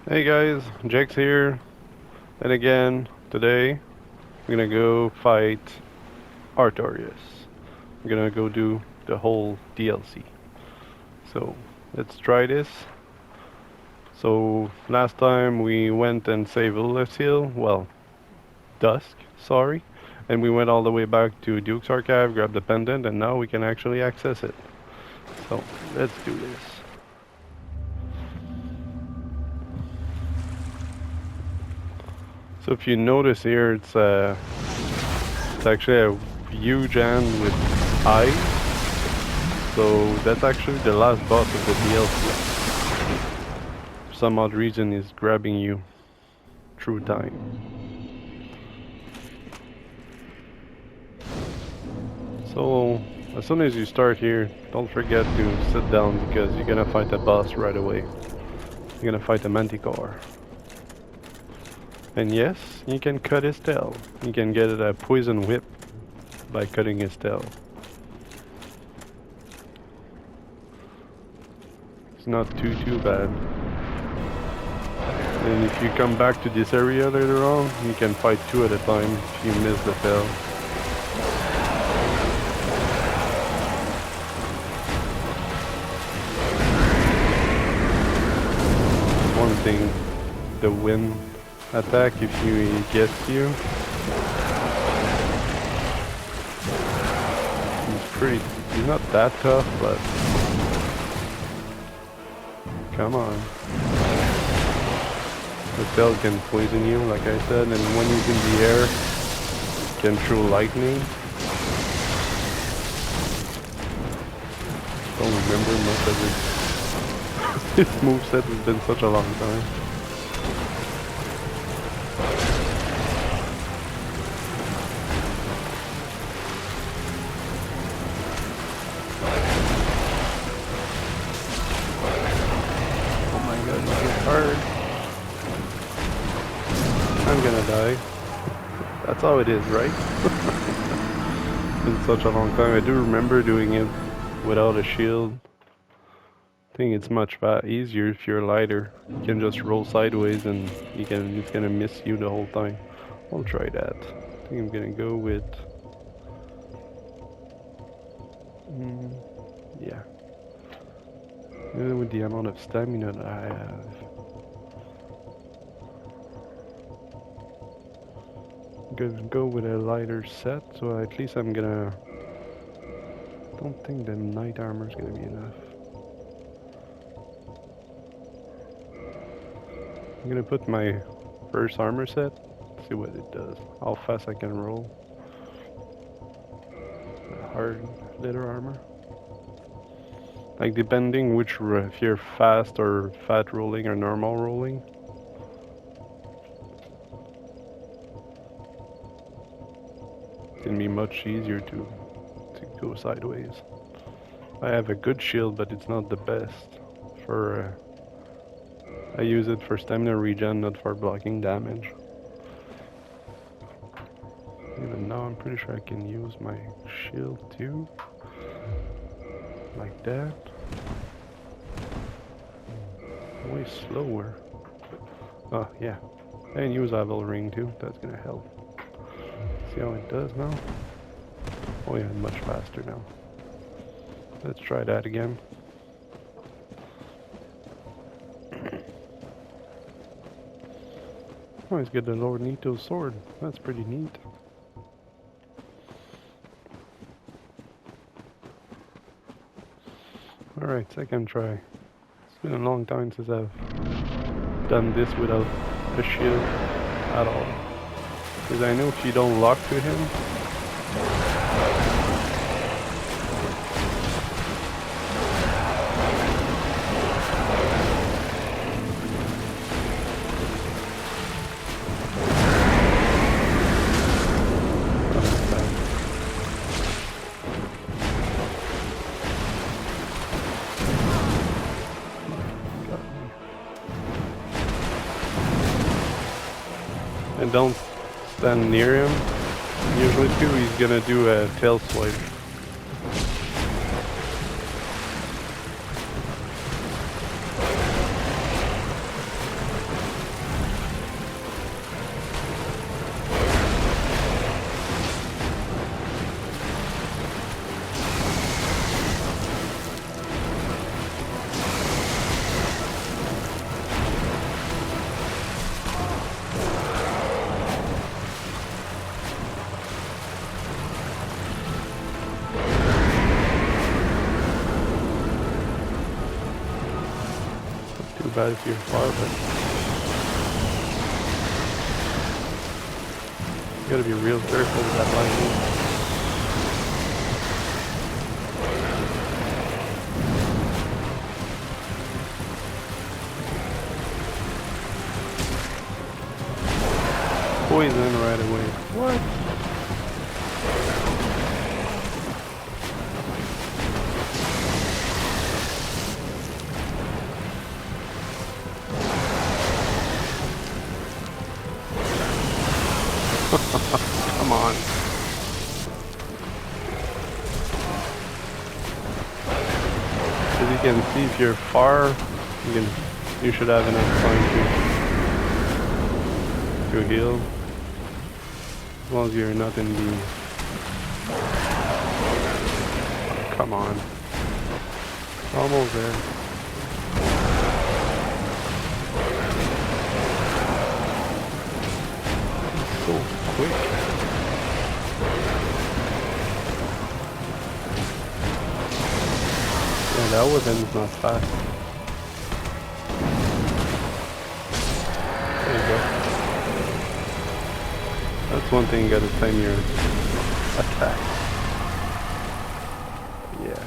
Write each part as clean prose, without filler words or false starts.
Hey guys, Jake's here, and again, today, we're gonna go fight Artorias. We're gonna go do the whole DLC. So, let's try this. So, last time we went and saved Oolacile, well, Dusk, sorry, and we went all the way back to Duke's Archive, grabbed the pendant, and now we can actually access it. So, let's do this. So if you notice here, it's actually a huge hand with eyes. So that's actually the last boss of the DLC. For some odd reason, is grabbing you through time. So as soon as you start here, don't forget to sit down because you're gonna fight the boss right away. You're gonna fight the Manticore. And yes, you can cut his tail. You can get a poison whip by cutting his tail. It's not too bad. And if you come back to this area later on, you can fight two at a time if you miss the tail. One thing, the wind attack if he gets you. He's not that tough, but come on. The tail can poison you, like I said, and when he's in the air, he can throw lightning. Don't remember much of it. This moveset has been such a long time. Hard. I'm gonna die. That's how it is, right? It's been such a long time. I do remember doing it without a shield. I think it's much easier if you're lighter. You can just roll sideways and it's gonna miss you the whole time. I'll try that. I think I'm gonna go with yeah. Even with the amount of stamina that I have. Gonna go with a lighter set, so at least I'm gonna... Don't think the knight armor is gonna be enough. I'm gonna put my first armor set, see what it does, how fast I can roll. Hard leather armor. Like depending which, if you're fast or fat rolling or normal rolling. It's gonna be much easier to go sideways. I have a good shield, but it's not the best. For I use it for stamina regen, not for blocking damage. Even now, I'm pretty sure I can use my shield too, like that. Way slower. Oh yeah, and use Evil Ring too. That's gonna help. See how it does now? Oh yeah, much faster now. Let's try that again. Oh, he's got the Lord Nito's sword. That's pretty neat. Alright, second try. It's been a long time since I've done this without a shield at all. Because I know if you don't lock to him, and don't stand near him. Usually too, he's gonna do a tail swipe. Too bad if you're far, but you gotta be real careful with that lightning. Poison right away. What? Come on. As you can see, if you're far, you should have enough time to heal. As long as you're not in the... Come on. Almost there. So quick. Yeah, that weapon's not fast. There you go. That's one thing, you gotta time your attack. Yeah.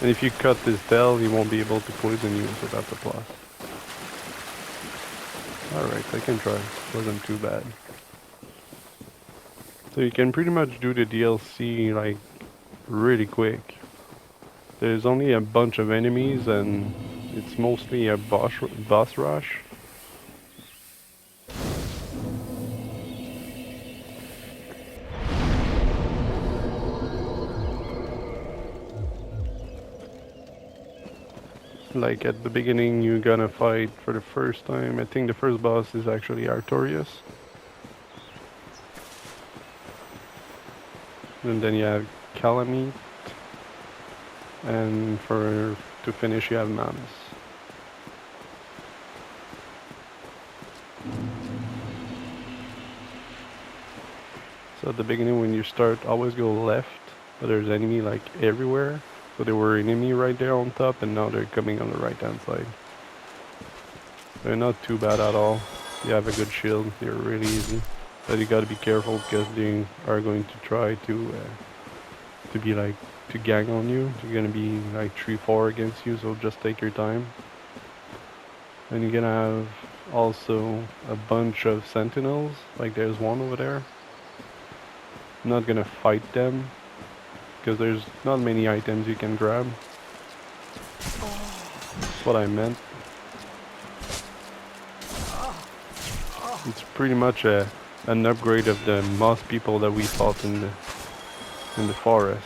And if you cut this tail, you won't be able to poison you, so that's a plus. Alright, I can try. Wasn't too bad. So you can pretty much do the DLC like really quick. There's only a bunch of enemies and it's mostly a boss rush. Like at the beginning you're gonna fight for the first time. I think the first boss is actually Artorias. And then you have Calamite. And to finish you have Mamas. So at the beginning when you start, always go left, but there's enemy like everywhere. So there were enemy right there on top and now they're coming on the right hand side. They're not too bad at all. You have a good shield, they're really easy. But you gotta be careful because they are going to try to be like, to gang on you. They're gonna be like 3-4 against you, so just take your time. And you're gonna have also a bunch of sentinels, like there's one over there. I'm not gonna fight them because there's not many items you can grab. That's what I meant. It's pretty much an upgrade of the moss people that we fought in the forest.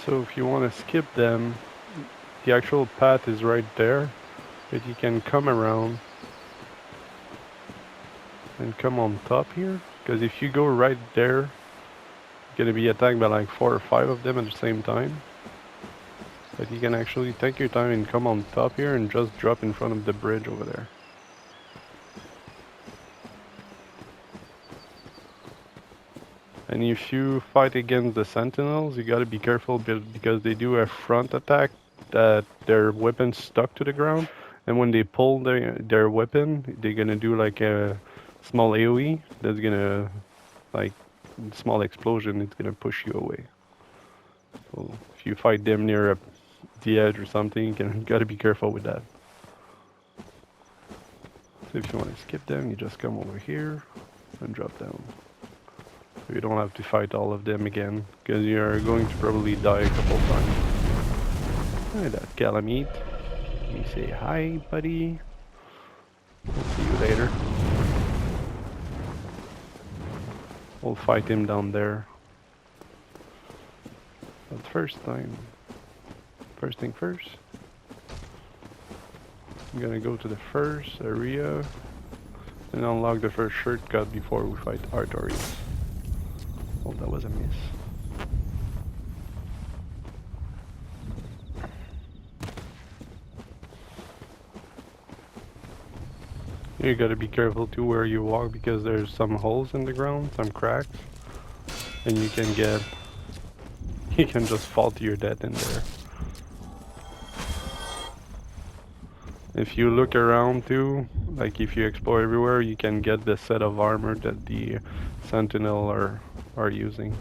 So if you want to skip them, the actual path is right there, but you can come around and come on top here, because if you go right there, you're gonna be attacked by like 4 or 5 of them at the same time. But you can actually take your time and come on top here and just drop in front of the bridge over there. And if you fight against the sentinels, you gotta be careful because they do a front attack that their weapon's stuck to the ground, and when they pull their weapon, they're gonna do like a small AoE that's gonna, like, small explosion, it's gonna push you away. So if you fight them near the edge or something, you gotta be careful with that. So if you want to skip them, you just come over here and drop down. So you don't have to fight all of them again, because you are going to probably die a couple times. Hi, that Calamite. You say hi, buddy. We'll see you later. We'll fight him down there. But first thing first. I'm gonna go to the first area and unlock the first shortcut before we fight Artorias. Oh, that was a miss. You gotta be careful too where you walk because there's some holes in the ground, some cracks. and you can just fall to your death in there. If you look around too, like if you explore everywhere, you can get the set of armor that the Sentinel are using.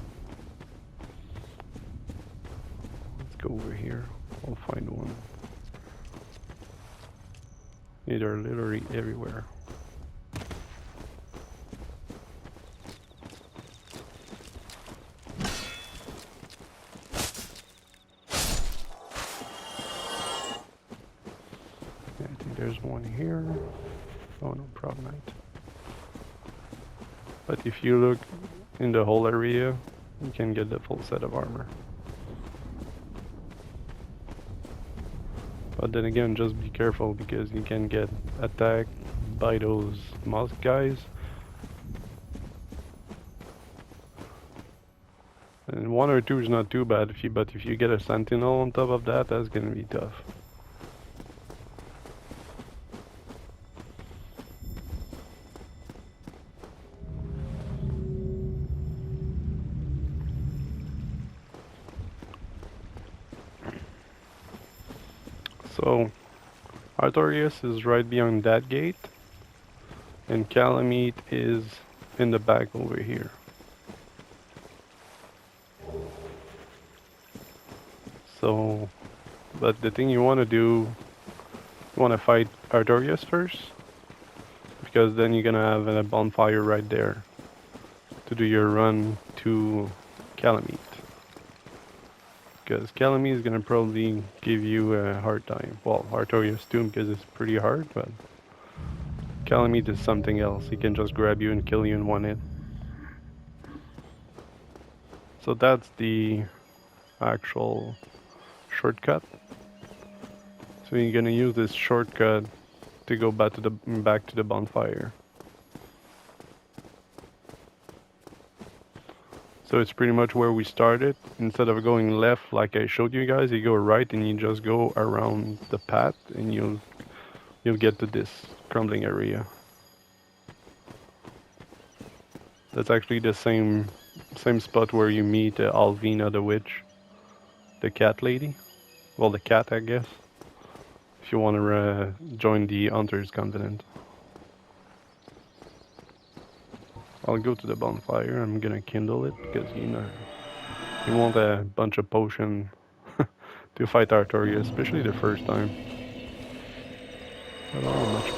Let's go over here. I'll find one. They're literally everywhere. Yeah, I think there's one here. Oh no, probably not. But if you look in the whole area, you can get the full set of armor. But then again, just be careful because you can get attacked by those musk guys. And 1 or 2 is not too bad, but if you get a sentinel on top of that, that's gonna be tough. So, Artorias is right beyond that gate, and Calamite is in the back over here. So, but the thing you want to do, you want to fight Artorias first, because then you're gonna have a bonfire right there to do your run to Calamite. Because Calamite is gonna probably give you a hard time. Well, Artorias too, because it's pretty hard, but Calamite is something else. He can just grab you and kill you in one hit. So that's the actual shortcut. So you're gonna use this shortcut to go back to the bonfire. So it's pretty much where we started. Instead of going left like I showed you guys, you go right and you just go around the path and you'll get to this crumbling area. That's actually the same spot where you meet Alvina the witch, the cat lady. Well, the cat, I guess. If you want to join the Hunter's Covenant. I'll go to the bonfire. I'm gonna kindle it because you want a bunch of potion to fight Artorias, especially the first time. I don't know much.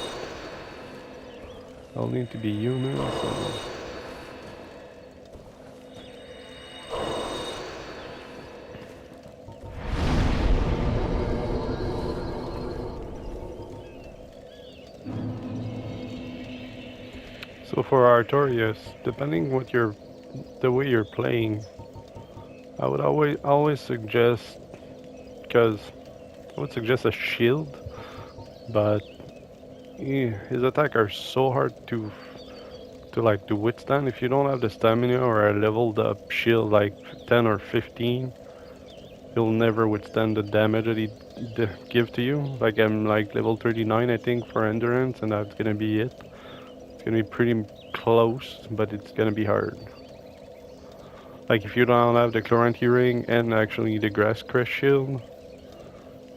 I'll need to be human, so. So for Artorias, depending what the way you're playing, I would always suggest, because I would suggest a shield, but his attacks are so hard to withstand. If you don't have the stamina or a leveled up shield like 10 or 15, you'll never withstand the damage that he give to you. Like I'm like level 39 I think for endurance, and that's gonna be it. It's gonna be pretty close, but it's gonna be hard. Like if you don't have the Chloranthy ring and actually the Grass Crest shield,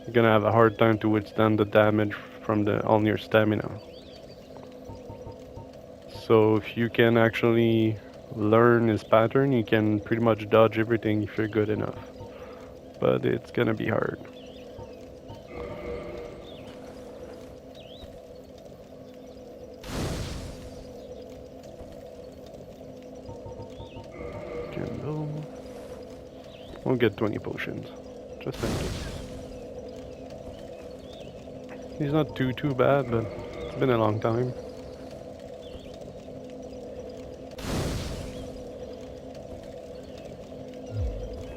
you're gonna have a hard time to withstand the damage from on your stamina. So if you can actually learn his pattern, you can pretty much dodge everything if you're good enough. But it's gonna be hard. Kindle. We'll get 20 potions, just in case. He's not too bad, but it's been a long time.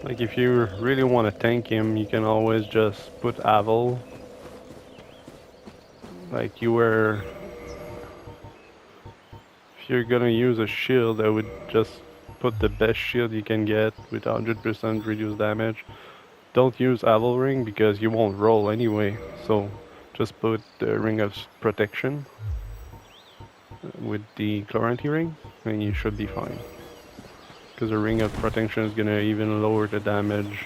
Like if you really want to tank him, you can always just put Aval. Like you were... If you're gonna use a shield, I would just put the best shield you can get with 100% reduced damage. Don't use Aval Ring because you won't roll anyway, so just put the Ring of Protection with the Chloranthy Ring and you should be fine. because the ring of protection is gonna even lower the damage,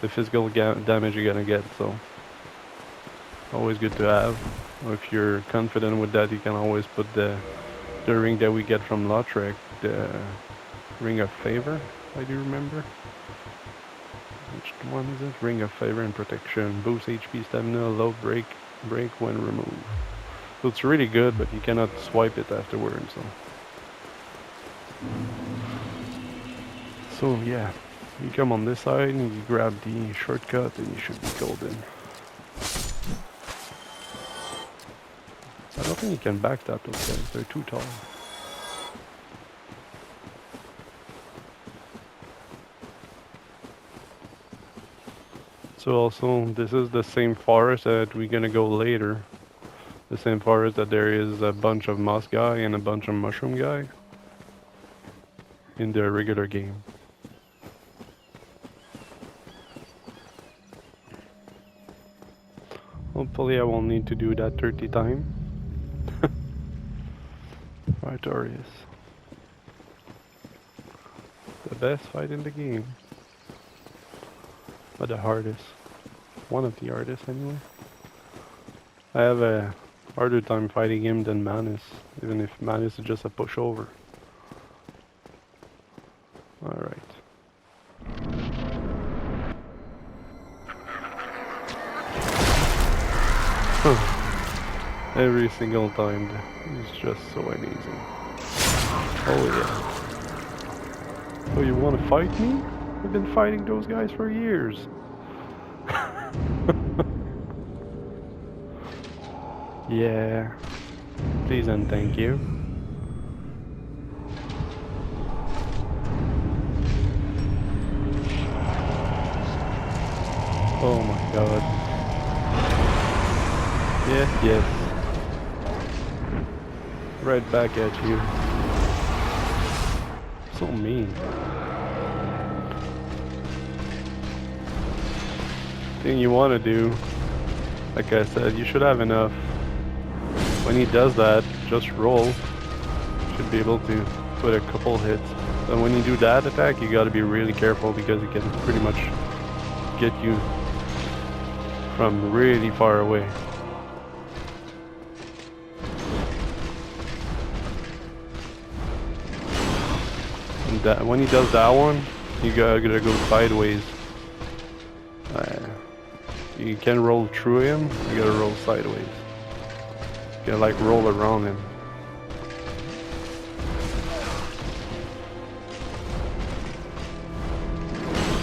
the physical damage you're gonna get. So always good to have. If you're confident with that, you can always put the ring that we get from Lautrec, the ring of favor. I do remember. Which one is it? Ring of favor and protection. Boost HP, stamina, low break when removed. So it's really good, but you cannot swipe it afterwards. So yeah, you come on this side and you grab the shortcut and you should be golden. I don't think you can backstab those guys, they're too tall. So also, this is the same forest that we're gonna go later. The same forest that there is a bunch of moss guy and a bunch of mushroom guy in the regular game. Hopefully I won't need to do that 30 times. Artorias. The best fight in the game. But the hardest. One of the hardest anyway. I have a harder time fighting him than Manus, even if Manus is just a pushover. Alright. Every single time, it's just so amazing. Oh yeah. Oh, you want to fight me? I've been fighting those guys for years. Yeah. Please and thank you. Oh my god. Yes, yes. Right back at you. So mean. Thing you want to do, like I said, you should have enough. When he does that, just roll. Should be able to put a couple hits. But when you do that attack, you gotta be really careful because it can pretty much get you from really far away. And that, when he does that one, you gotta go sideways. You can roll through him, you gotta roll sideways. You gotta like roll around him.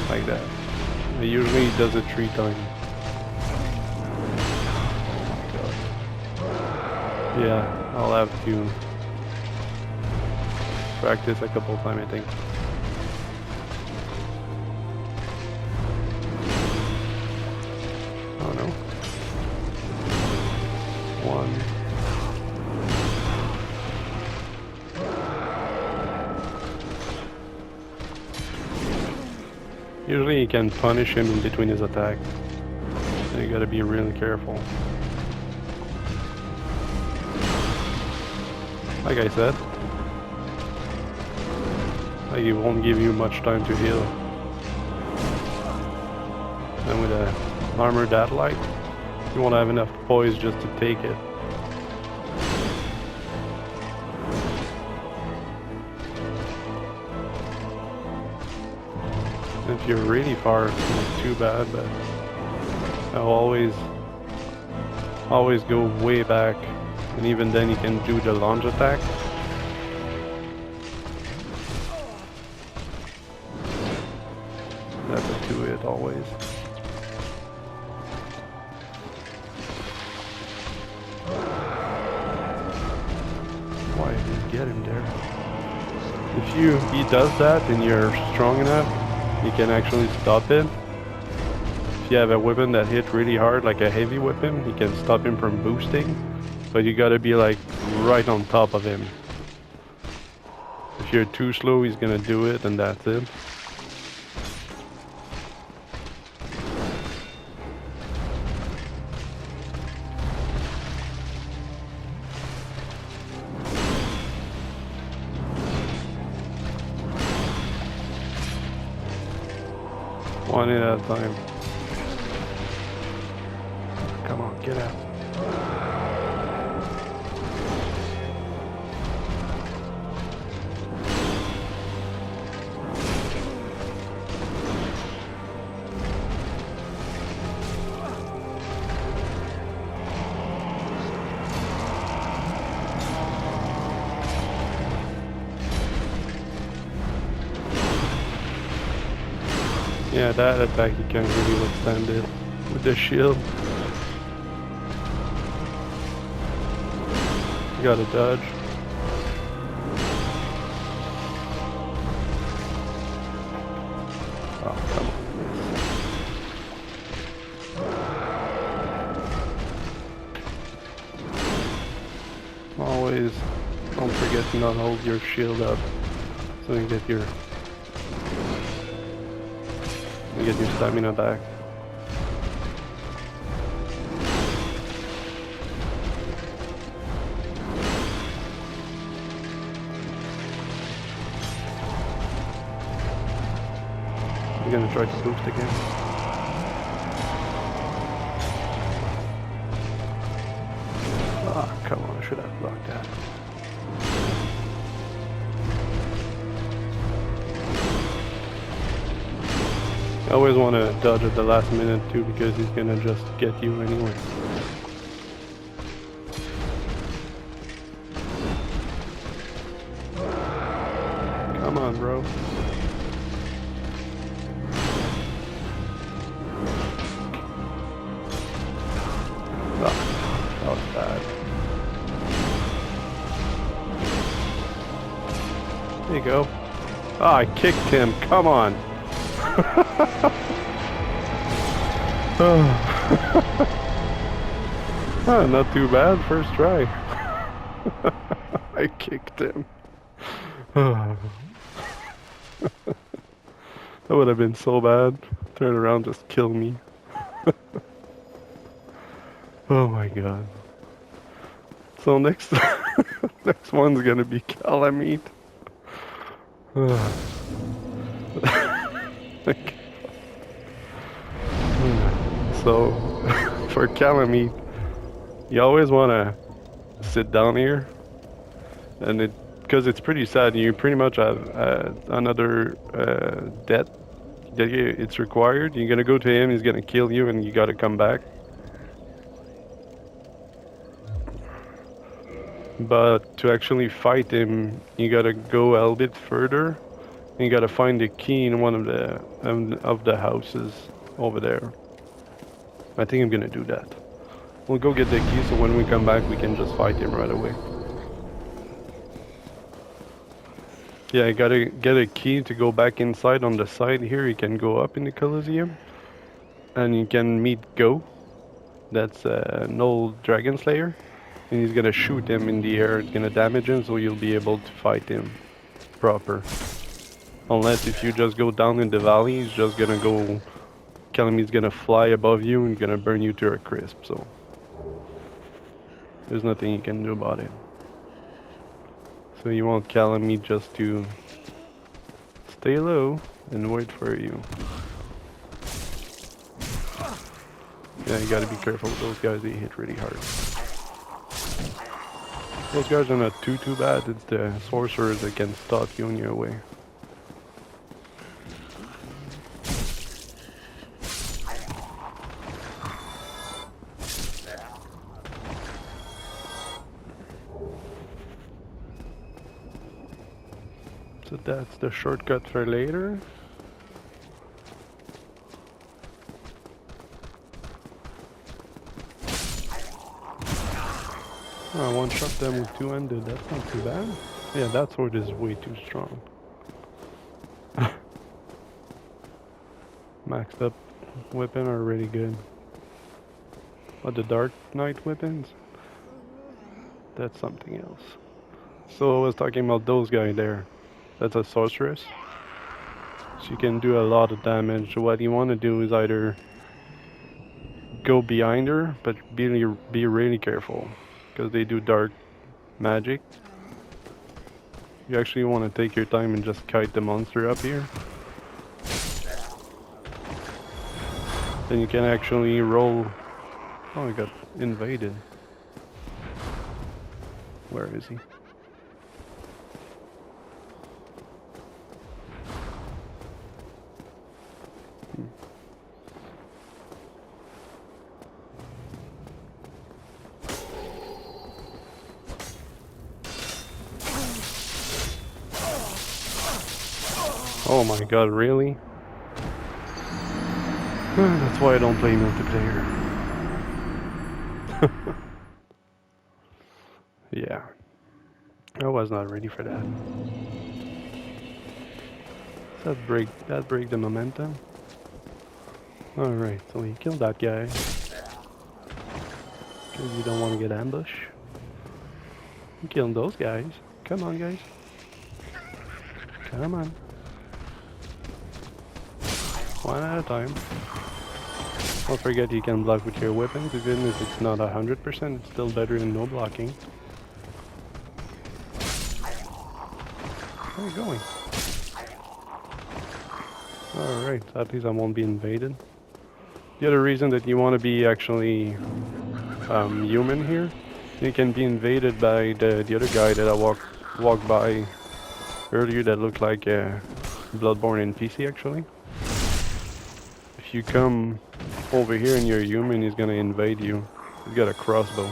Like that. And usually he does it 3 times. Yeah, I'll have to practice a couple times, I think. Oh no. 1. Usually you can punish him in between his attack. So you gotta be really careful. Like I said, like it won't give you much time to heal. And with a armor that light, you won't have enough poise just to take it. If you're really far, it's not too bad, but I'll always go way back, and even then you can do the launch attack. That's a 2-hit always. Why did you get him there? If he does that and you're strong enough, you can actually stop it. If you have a weapon that hit really hard, like a heavy weapon, you can stop him from boosting. But you gotta be like right on top of him. If you're too slow, he's gonna do it and that's it. One at a time. Come on, get out. Yeah, that attack you can't really withstand it with the shield. You gotta dodge. Oh, come on. Always don't forget to not hold your shield up so you get your stamina back. I'm gonna try to boost again. Ah, come on, I should have blocked that. I always want to dodge at the last minute too, because he's gonna just get you anyway. Come on, bro. Oh, that was bad. There you go. Ah, I kicked him. Come on. Oh, not too bad, first try. I kicked him. That would have been so bad. Turn around, just kill me. Oh my god. So next next one's gonna be Calamite. So, for Calamite, you always want to sit down here, and because it's pretty sad, you pretty much have another death that it's required. You're gonna go to him, he's gonna kill you, and you gotta come back. But to actually fight him, you gotta go a little bit further. And you gotta find the key in one of the houses over there. I think I'm gonna do that. We'll go get the key, so when we come back we can just fight him right away. Yeah, I gotta get a key to go back inside. On the side here you can go up in the Colosseum, and you can meet Go. That's an old dragon slayer, and he's gonna shoot him in the air. It's gonna damage him, so you'll be able to fight him proper. Unless if you just go down in the valley, he's just gonna go... Calamite's gonna fly above you and gonna burn you to a crisp, so... There's nothing you can do about it. So you want Calamite just to... stay low and wait for you. Yeah, you gotta be careful with those guys, they hit really hard. Those guys are not too bad, it's the sorcerers that can stop you on your way. So that's the shortcut for later. Oh, I one-shot them with two-handed, that's not too bad. Yeah, that sword is way too strong. Maxed up weapon are really good. But the Dark Knight weapons? That's something else. So I was talking about those guys there. That's a sorceress. She can do a lot of damage. What you want to do is either go behind her, but be really careful, because they do dark magic. You actually want to take your time and just kite the monster up here. Then you can actually roll. Oh, I got invaded. Where is he? Oh my god, really? That's why I don't play multiplayer. Yeah. I was not ready for that. Does that break the momentum? Alright, so you killed that guy. Because you don't want to get ambushed. You killed those guys. Come on, guys. Come on. One at a time. Don't forget you can block with your weapons, even if it's not 100%, it's still better than no blocking. Where are you going? Alright, at least I won't be invaded. The other reason that you want to be actually human here, you can be invaded by the other guy that I walked by earlier that looked like Bloodborne NPC actually. If you come over here and you're human, he's gonna invade you. He's got a crossbow.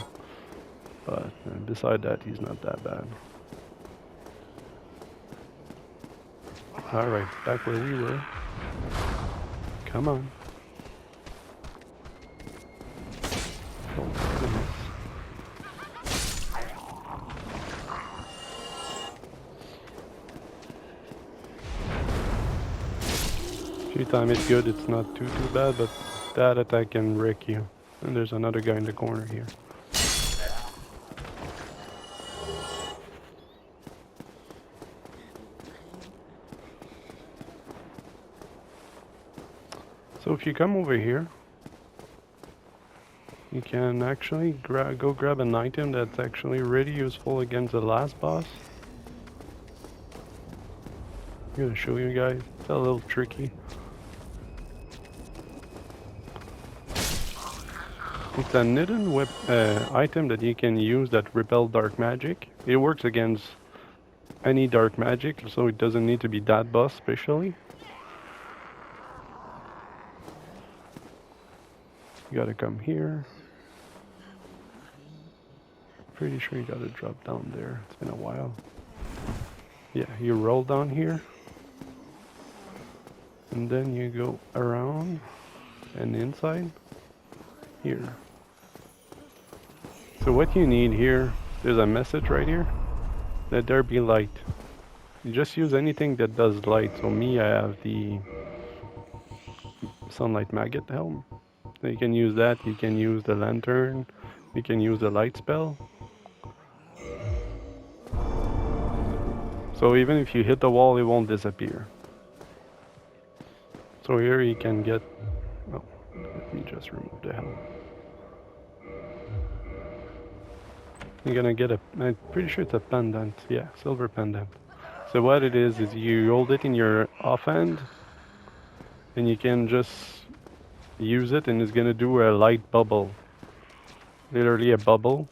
But beside that, he's not that bad. Alright, back where we were. Come on. Oh goodness. If you time it good, it's not too bad, but that attack can wreck you. And there's another guy in the corner here. So if you come over here, you can actually go grab an item that's actually really useful against the last boss. I'm gonna show you guys. It's a little tricky. It's a hidden item that you can use that repel dark magic. It works against any dark magic, so it doesn't need to be that boss specially. You gotta come here. Pretty sure you gotta drop down there. It's been a while. Yeah, you roll down here. And then you go around and inside here. So what you need here, there's a message right here. Let there be light. You just use anything that does light. So me, I have the sunlight maggot helm. So you can use that, you can use the lantern, you can use the light spell. So even if you hit the wall, it won't disappear. So here you can get, oh, let me just remove the helm. You're gonna get I'm pretty sure it's a pendant, yeah, silver pendant. So what it is you hold it in your offhand, and you can just use it and it's gonna do a light bubble. Literally a bubble.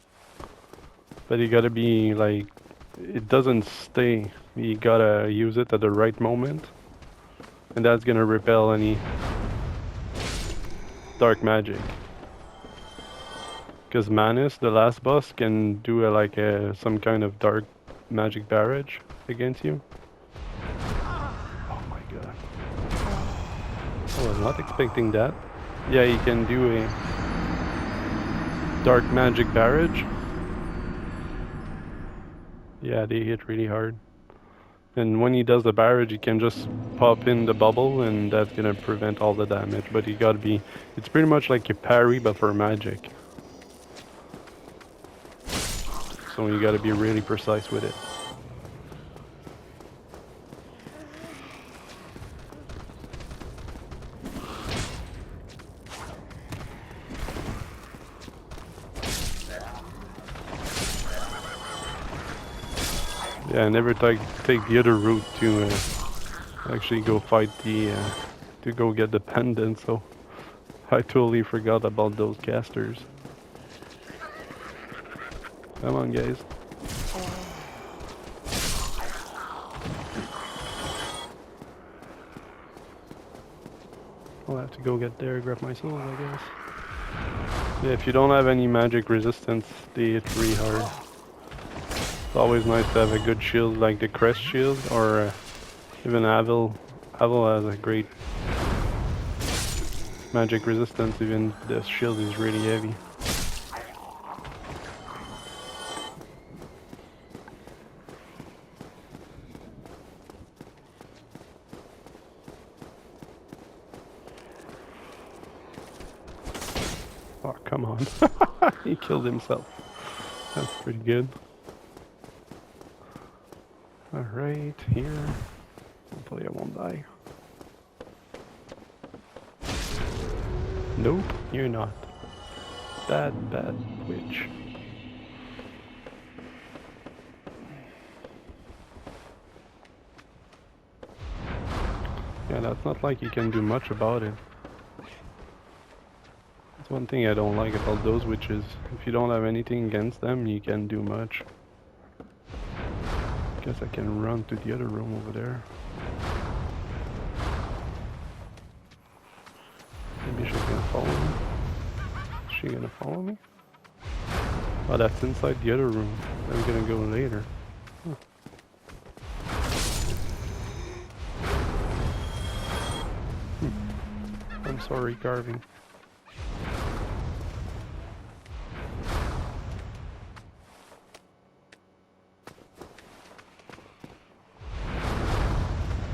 But you gotta be like, it doesn't stay. You gotta use it at the right moment. And that's gonna repel any dark magic. Because Manus, the last boss, can do some kind of dark magic barrage against you. Oh my god. I was not expecting that. Yeah, you can do a dark magic barrage. Yeah, they hit really hard. And when he does the barrage, you can just pop in the bubble and that's gonna prevent all the damage. But you gotta be, it's pretty much like a parry but for magic. So you gotta be really precise with it. Yeah, never take the other route to actually go fight to go get the pendant. So I totally forgot about those casters. Come on, guys. I'll have to go get there, grab my souls, I guess. Yeah, if you don't have any magic resistance, they hit really hard. It's always nice to have a good shield like the crest shield, or even Avil. Avil has a great magic resistance, even the shield is really heavy. Oh, come on. He killed himself. That's pretty good. Alright, here. Hopefully I won't die. Nope, you're not. Bad witch. Yeah, that's not like you can do much about it. That's one thing I don't like about those witches. If you don't have anything against them, you can't do much. Guess I can run to the other room over there. Maybe she's gonna follow me. Is she gonna follow me? Oh, that's inside the other room. I'm gonna go later. Huh. I'm sorry, carving.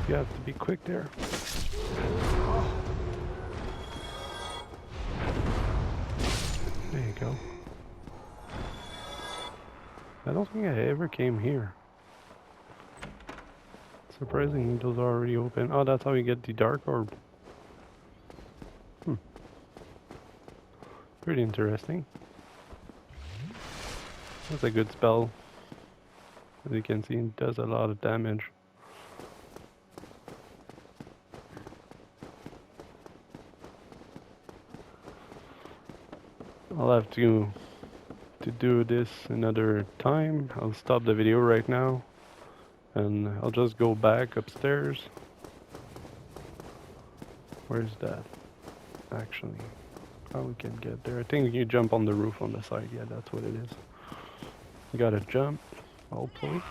You have to be quick there. There you go. I don't think I ever came here. Surprisingly, those are already open. Oh, that's how you get the dark orb. Pretty interesting. That's a good spell. As you can see, it does a lot of damage. I'll have to do this another time. I'll stop the video right now and I'll just go back upstairs. Where's that? Actually, how we can get there? I think you jump on the roof on the side. Yeah, that's what it is. You gotta jump, hopefully.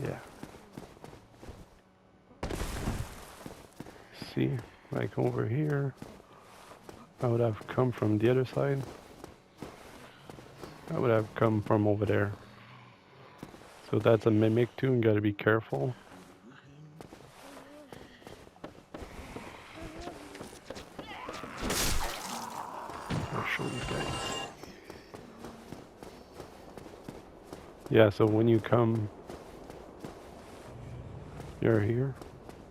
Yeah. See, like over here. I would have come from the other side. I would have come from over there. So that's a mimic too, and gotta be careful. I'll show you guys. Yeah, so when you come, you're here.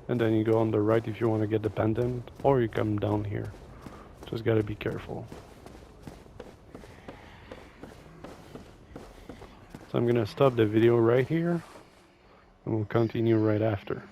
And then you go on the right if you want to get the pendant, or you come down here. Just gotta be careful. So I'm gonna stop the video right here, and we'll continue right after.